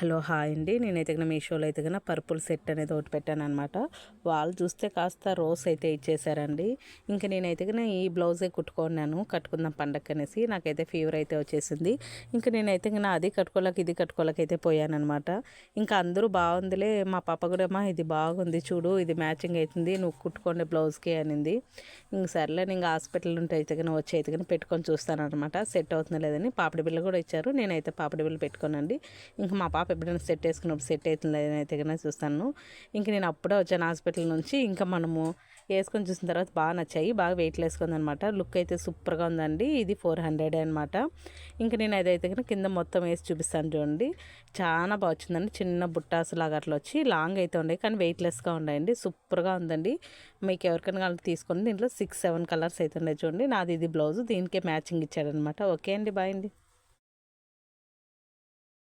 Hello hi అండి. నేనైతే కన్నా మీషోలో అయితే కన్నా పర్పుల్ సెట్ అనేది ఒకటి పెట్టాను అనమాట. వాళ్ళు చూస్తే కాస్త రోస్ అయితే ఇచ్చేసారండి. ఇంకా నేనైతే కన్నా ఈ బ్లౌజే కుట్టుకున్నాను, కట్టుకుందాం పండగ అనేసి. నాకైతే ఫీవర్ అయితే వచ్చేసింది. ఇంకా నేనైతే కన్నా అది కట్టుకోలేక ఇది కట్టుకోలేక అయితే పోయానమాట. ఇంకా అందరూ బాగుందిలే, మా పాప కూడా అమ్మా ఇది బాగుంది చూడు, ఇది మ్యాచింగ్ అవుతుంది, నువ్వు కుట్టుకోండి బ్లౌజ్కి అనింది. ఇంక సర్లే, ఇంకా హాస్పిటల్ ఉంటే అయితే కన్నా వచ్చి అయితే కానీ పెట్టుకొని చూస్తాను అనమాట, సెట్ అవుతుందా లేదని. పాపిడి బిల్ల కూడా ఇచ్చారు, నేనైతే పాపిడి బిల్ల పెట్టుకోనండి. ఇంకా మా పాప ఎప్పుడైనా సెట్ వేసుకున్నప్పుడు సెట్ అవుతుంది లేదని అయితే కన్నా చూస్తాను. ఇంక నేను అప్పుడే వచ్చాను హాస్పిటల్ నుంచి. ఇంకా మనము వేసుకొని చూసిన తర్వాత బాగా నచ్చాయి, బాగా వెయిట్ వేసుకుంది అనమాట. లుక్ అయితే సూపర్గా ఉందండి. ఇది 400 అనమాట. ఇంకా నేను అదైతే కన్నా కింద మొత్తం వేసి చూపిస్తాను చూడండి, చాలా బాగా వచ్చిందండి. చిన్న బుట్టాసు లాగా అట్లా వచ్చి లాంగ్ అయితే ఉండే కానీ వెయిట్లెస్గా ఉన్నాయండి. సూపర్గా ఉందండి. మీకు ఎవరికైనా కావాలి తీసుకొని, దీంట్లో 6-7 కలర్స్ అయితే ఉన్నాయి చూడండి. నాది ఇది బ్లౌజ్, దీనికే మ్యాచింగ్ ఇచ్చాడనమాట. ఓకే అండి, బాయ్ అండి.